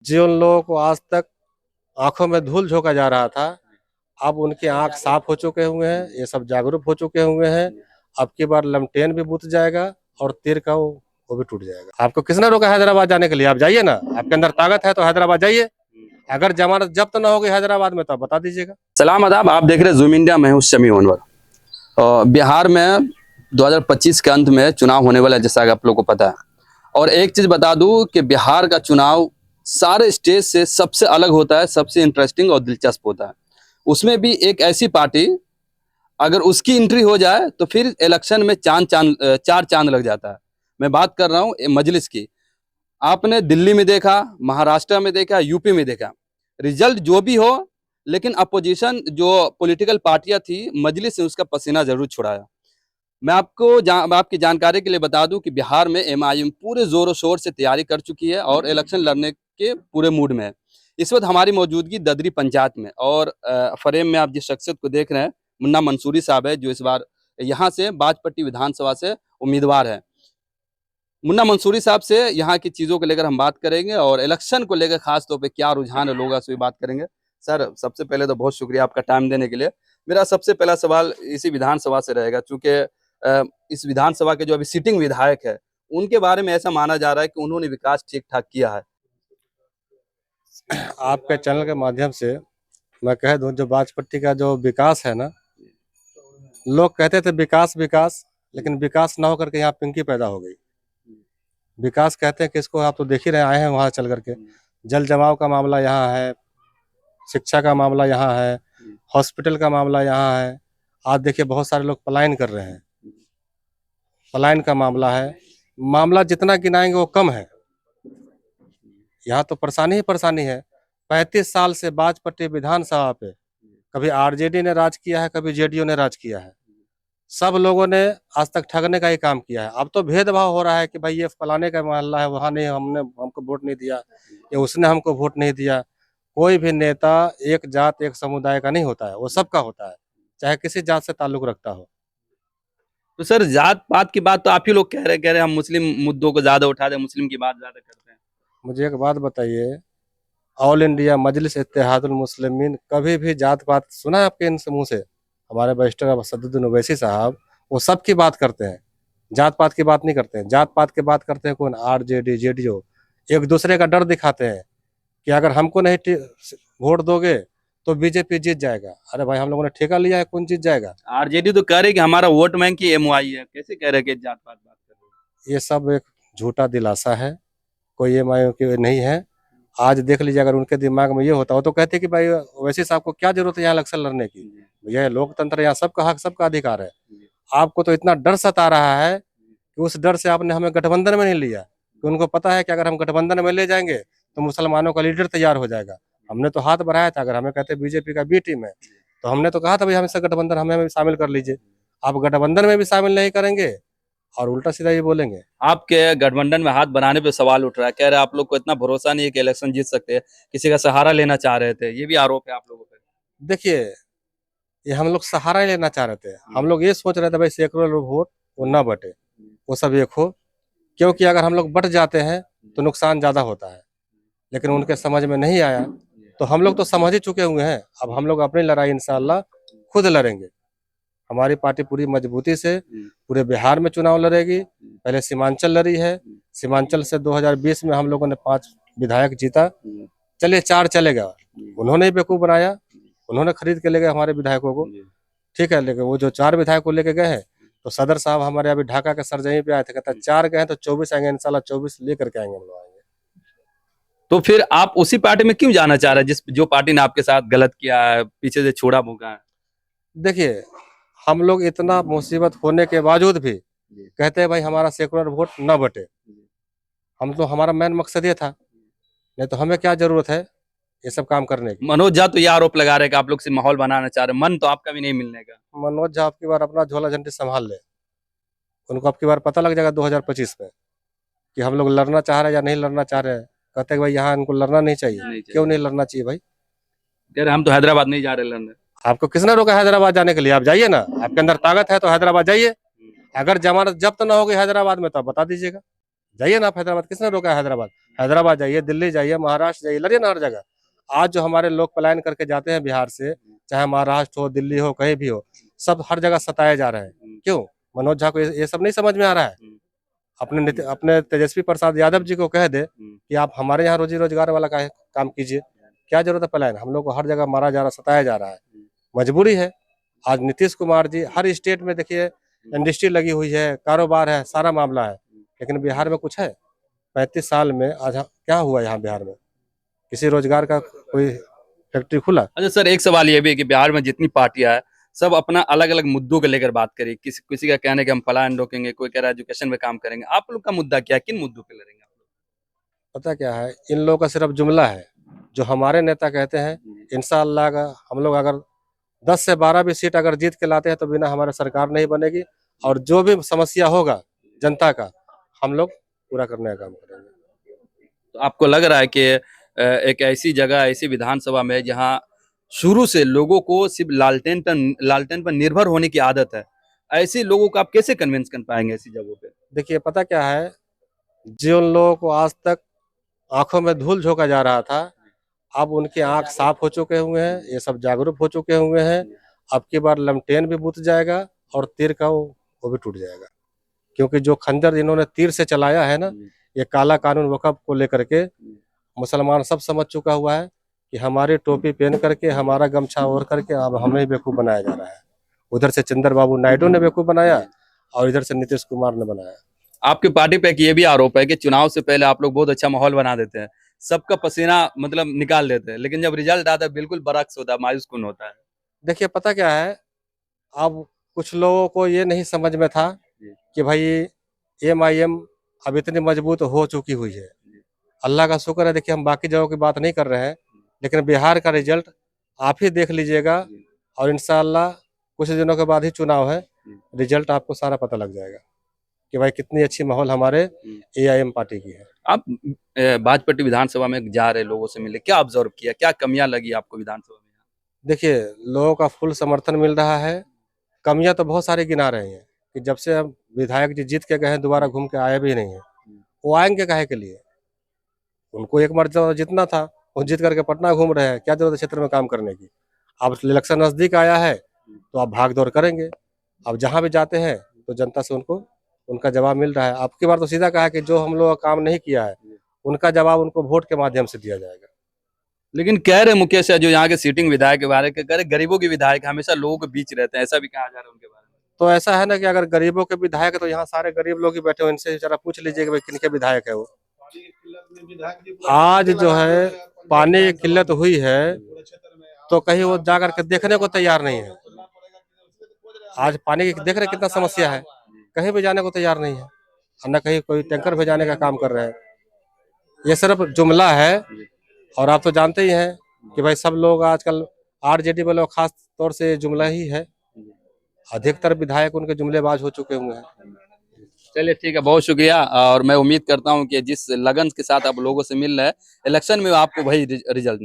जिन लोगों को आज तक आंखों में धूल झोंका जा रहा था, अब उनकी आंख साफ हो चुके हुए हैं, ये सब जागरूक हो चुके हुए हैं। अब की बार लमटेन भी बुझ जाएगा और तीर का वो भी टूट जाएगा। आपको किसने रोका हैदराबाद जाने के लिए? आप जाइए ना, आपके अंदर ताकत है तो हैदराबाद जाइए। अगर जमानत जब्त ना होगी हैदराबाद में तो आप बता दीजिएगा। सलाम आदाब, आप देख रहे हैं जूम इंडिया। मैं हूं शमी अनवर। बिहार में 2025 के अंत में चुनाव होने वाला है, जैसा कि आप लोगों को पता है। और एक चीज बता दूं कि बिहार का चुनाव सारे स्टेट से सबसे अलग होता है, सबसे इंटरेस्टिंग और दिलचस्प होता है। उसमें भी एक ऐसी पार्टी, अगर उसकी एंट्री हो जाए तो फिर इलेक्शन में चार चांद लग जाता है। मैं बात कर रहा हूँ मजलिस की। आपने दिल्ली में देखा, महाराष्ट्र में देखा, यूपी में देखा, रिजल्ट जो भी हो, लेकिन अपोजिशन जो पॉलिटिकल पार्टियां थी, मजलिस ने उसका पसीना जरूर छुड़ाया। मैं आपकी जानकारी के लिए बता दूं कि बिहार में एमआईएम पूरे जोरों शोर से तैयारी कर चुकी है और इलेक्शन लड़ने के पूरे मूड में है। इस वक्त हमारी मौजूदगी ददरी पंचायत में, और फ्रेम में आप जिस शख्सियत को देख रहे हैं, मुन्ना मंसूरी साहब है, जो इस बार यहाँ से बाजपट्टी विधानसभा से उम्मीदवार है। मुन्ना मंसूरी साहब से यहाँ की चीजों को लेकर हम बात करेंगे और इलेक्शन को लेकर खास तौर पे क्या रुझान है लोगों से भी बात करेंगे। सर, सबसे पहले तो बहुत शुक्रिया आपका टाइम देने के लिए। मेरा सबसे पहला सवाल इसी विधानसभा से रहेगा, चूंकि इस विधानसभा के जो अभी सिटिंग विधायक है, उनके बारे में ऐसा माना जा रहा है कि उन्होंने विकास ठीक ठाक किया है। आपके चैनल के माध्यम से मैं कह दूं, जो बाजपट्टी का जो विकास है ना, लोग कहते थे विकास विकास, लेकिन विकास ना होकर के यहाँ पिंकी पैदा हो गई। विकास कहते हैं कि इसको आप तो देख ही रहे, आए हैं वहां चल करके। जल जमाव का मामला यहाँ है, शिक्षा का मामला यहाँ है, हॉस्पिटल का मामला यहाँ है। आज देखिए बहुत सारे लोग पलायन कर रहे हैं, पलायन का मामला है। मामला जितना गिनाएंगे वो कम है। यहाँ तो परेशानी ही परेशानी है। 35 साल से बाजपट्टी विधानसभा पे कभी आरजेडी ने राज किया है, कभी जेडीयू ने राज किया है। सब लोगों ने आज तक ठगने का ही काम किया है। अब तो भेदभाव हो रहा है कि भाई ये फलाने का मोहल्ला है, वहाँ नहीं, हमको वोट नहीं दिया, ये उसने हमको वोट नहीं दिया। कोई भी नेता एक जात एक समुदाय का नहीं होता है, वो सबका होता है, चाहे किसी जात से ताल्लुक रखता हो। तो सर, जात पात की बात तो आप ही लोग कह रहे हम मुस्लिम मुद्दों को ज्यादा उठाते हैं, मुस्लिम की बात ज्यादा करते हैं। मुझे एक बात बताइए, ऑल इंडिया मजलिस इत्तेहादुल मुस्लिमीन कभी भी जात पात सुना है आपके इन मुंह से? हमारे बैरिस्टर असदुद्दीन ओवैसी साहब वो सब की बात करते हैं, जात पात की बात नहीं करते हैं। जात पात की बात करते हैं कौन? RJD JDU. एक दूसरे का डर दिखाते हैं कि अगर हमको नहीं वोट दोगे तो बीजेपी जीत जाएगा। अरे भाई, हम लोगों ने ठेका लिया है, कौन जीत जाएगा? आरजेडी तो कह रही कि हमारा वोट बैंक की एमओआई है, कैसे कह रहे कि जात पात बात कर रहे हैं? ये सब एक झूठा दिलासा है, कोई एमआईएम की नहीं है। आज देख लीजिए, अगर उनके दिमाग में ये होता हो तो कहते कि भाई वैसे साहब को क्या जरूरत है यहाँ इलेक्शन लड़ने की? भैया लोकतंत्र, यहाँ सबका हक, सबका अधिकार है। आपको तो इतना डर सता रहा है कि उस डर से आपने हमें गठबंधन में नहीं लिया, कि उनको पता है कि अगर हम गठबंधन में ले जाएंगे तो मुसलमानों का लीडर तैयार हो जाएगा। हमने तो हाथ बढ़ाया था, अगर हमें कहते बीजेपी का बी टीम है तो हमने तो कहा था भाई हमसे गठबंधन, हमें भी शामिल कर लीजिए। आप गठबंधन में भी शामिल नहीं करेंगे और उल्टा सीधा ये बोलेंगे। आपके गठबंधन में हाथ बनाने पे सवाल उठ रहा है, कह रहे आप लोग को इतना भरोसा नहीं है कि इलेक्शन जीत सकते हैं, किसी का सहारा लेना चाह रहे थे, ये भी आरोप है आप लोगों पे। देखिए, ये हम लोग सहारा ही लेना चाह रहे थे। हम लोग ये सोच रहे थे भाई सैकड़ों लोग वोट वो ना बटे, वो सब एक हो, क्योंकि अगर हम लोग बट जाते हैं तो नुकसान ज्यादा होता है। लेकिन उनके समझ में नहीं आया, तो हम लोग तो समझ ही चुके हुए हैं। अब हम लोग अपनी लड़ाई इंशाल्लाह खुद लड़ेंगे। हमारी पार्टी पूरी मजबूती से पूरे बिहार में चुनाव लड़ेगी। पहले सीमांचल लड़ी है, सीमांचल से 2020 में हम लोगों ने 5 विधायक जीता। चलिए 4 चलेगा, उन्होंने ही बेवकूफ बनाया, उन्होंने खरीद के ले गए हमारे विधायकों को, ठीक है। लेकिन वो जो 4 विधायक को लेके गए हैं, तो सदर साहब हमारे अभी ढाका के सरजमी पे आए थे, कहता 4 गए तो 24 आएंगे, इंशाल्लाह 24 लेकर के आएंगे हम लोग। तो फिर आप उसी पार्टी में क्यों जाना चाह रहे हैं जो पार्टी ने आपके साथ गलत किया है, पीछे से छोड़ा भूखा है? देखिए, हम लोग इतना मुसीबत होने के बावजूद भी कहते हैं भाई हमारा सेकुलर वोट न बटे। हम तो, हमारा मेन मकसद ये था, नहीं तो हमें क्या जरूरत है ये सब काम करने की। मनोज झा तो ये आरोप लगा रहे कि आप लोग से माहौल बनाना चाह रहे हैं, मन तो आपका भी नहीं मिलने का। मनोज झा आपकी बार अपना झोला झंडी संभाल ले, उनको आपकी बार पता लग जाएगा 2025 में कि हम लोग लड़ना चाह रहे हैं या नहीं लड़ना चाह रहे हैं। कहते हैं भाई यहाँ इनको लड़ना नहीं चाहिए। क्यों नहीं लड़ना चाहिए भाई? कह रहे हम तो हैदराबाद नहीं जा रहे लड़ने। आपको किसने रोका हैदराबाद जाने के लिए? आप जाइए ना, आपके अंदर ताकत है तो हैदराबाद जाइए। अगर जमानत जब्त ना होगी हैदराबाद में तो आप बता दीजिएगा। जाइए ना आप हैदराबाद, किसने रोका है हैदराबाद? हैदराबाद जाइए, दिल्ली जाइए, महाराष्ट्र जाइए, लड़िए ना हर जगह। आज जो हमारे लोग पलायन करके जाते हैं बिहार से, चाहे महाराष्ट्र हो, दिल्ली हो, कहीं भी हो, सब हर जगह सताए जा रहे हैं। क्यों? मनोज झा को ये सब नहीं समझ में आ रहा है। अपने तेजस्वी प्रसाद यादव जी को कह दे कि आप हमारे यहाँ रोजी रोजगार वाला काम कीजिए। क्या जरूरत है पलायन? हम लोग को हर जगह मारा जा रहा, सताया जा रहा है, मजबूरी है। आज नीतीश कुमार जी हर स्टेट में देखिए इंडस्ट्री लगी हुई है, कारोबार है, सारा मामला है, लेकिन बिहार में कुछ है? 35 साल में आज क्या हुआ यहाँ बिहार में? किसी रोजगार का कोई फैक्ट्री खुला? अच्छा सर, एक सवाल ये भी है कि बिहार में जितनी पार्टियां है सब अपना अलग अलग मुद्दों को लेकर बात करी। किसी का कहना है कि हम पलायन रोकेंगे, कोई कह रहा है एजुकेशन में काम करेंगे। आप लोग का मुद्दा क्या है? किन मुद्दों पे लड़ेंगे आप लोग? पता क्या है, इन लोगों का सिर्फ जुमला है। जो हमारे नेता कहते हैं, इंशाअल्लाह हम लोग अगर 10 से 12 भी सीट अगर जीत के लाते हैं तो बिना हमारे सरकार नहीं बनेगी, और जो भी समस्या होगा जनता का हम लोग पूरा करने का काम करेंगे। तो आपको लग रहा है कि एक ऐसी जगह, ऐसी विधानसभा में जहां शुरू से लोगों को सिर्फ लालटेन पर निर्भर होने की आदत है, ऐसे लोगों को आप कैसे कन्विंस कर पाएंगे ऐसी जगहों पे? देखिए पता क्या है, जिन लोगों को आज तक आंखों में धूल झोंका जा रहा था, अब उनकी आंख साफ हो चुके हुए हैं, ये सब जागरूक हो चुके हुए हैं। अब की बार लमटेन भी बुझ जाएगा और तीर का वो भी टूट जाएगा, क्योंकि जो खंजर इन्होंने तीर से चलाया है ना, ये काला कानून वक़्फ़ को लेकर के मुसलमान सब समझ चुका हुआ है कि हमारी टोपी पहन करके, हमारा गमछा ओढ़ करके अब हमें बेवकूफ़ बनाया जा रहा है। उधर से चंद्रबाबू नायडू ने बेवकूफ़ बनाया और इधर से नीतीश कुमार ने बनाया। आपकी पार्टी पे एक ये भी आरोप है कि चुनाव से पहले आप लोग बहुत अच्छा माहौल बना देते हैं, सबका पसीना मतलब निकाल देते हैं, लेकिन जब रिजल्ट आता है बिल्कुल बरअक्स होता है, मायूस-कुन होता है। देखिए पता क्या है, अब कुछ लोगों को ये नहीं समझ में था कि भाई एमआईएम अब इतनी मजबूत हो चुकी हुई है। अल्लाह का शुक्र है, देखिए हम बाकी जगहों की बात नहीं कर रहे हैं, लेकिन बिहार का रिजल्ट आप ही देख लीजिएगा, और इंशाअल्लाह कुछ दिनों के बाद ही चुनाव है, रिजल्ट आपको सारा पता लग जाएगा कि भाई कितनी अच्छी माहौल हमारे एआईएम पार्टी की है। आप बाजपट्टी विधानसभा में जा रहे लोगों से मिले, क्या ऑब्जर्व किया, क्या कमियां लगी आपको विधानसभा में? देखिए लोगों का फुल समर्थन मिल रहा है। कमियां तो बहुत सारी गिना रहे हैं कि जब से हम विधायक जी जीत के गए हैं, दोबारा घूम के आए भी नहीं है। वो आएंगे काहे के लिए? उनको एक मर्तबा जितना था, वो जीत करके पटना घूम रहे हैं, क्या जरूरत है क्षेत्र में काम करने की? अब इलेक्शन नजदीक आया है तो आप भाग दौड़ करेंगे। अब जहाँ भी जाते हैं तो जनता से उनको उनका जवाब मिल रहा है। अब की बार तो सीधा कहा कि जो हम लोग का काम नहीं किया है, उनका जवाब उनको वोट के माध्यम से दिया जाएगा। लेकिन कह रहे मुकेश है जो यहाँ के सीटिंग विधायक के बारे में कह रहे, गरीबों के विधायक हमेशा लोगों के बीच रहते हैं, ऐसा भी कहा जा रहा है उनके बारे में। तो ऐसा है ना कि अगर गरीबों के विधायक है तो यहाँ सारे गरीब लोग ही बैठे हो, इनसे जरा पूछ लीजिए कि भाई किनके विधायक है वो। आज जो है पानी की किल्लत हुई है तो कहीं वो जा करके देखने को तैयार नहीं है। आज पानी की देख रहे कितना समस्या है, कहीं भी जाने को तैयार नहीं है, और न कहीं कोई टैंकर भेजाने का काम कर रहे हैं। ये सिर्फ जुमला है, और आप तो जानते ही हैं कि भाई सब लोग आजकल आरजेडी वाले खास तौर से जुमला ही है। अधिकतर विधायक उनके जुमलेबाज हो चुके हुए हैं। चलिए ठीक है, बहुत शुक्रिया। और मैं उम्मीद करता हूँ कि जिस लगन के साथ आप लोगों से मिल रहे हैं, इलेक्शन में आपको वही रिजल्ट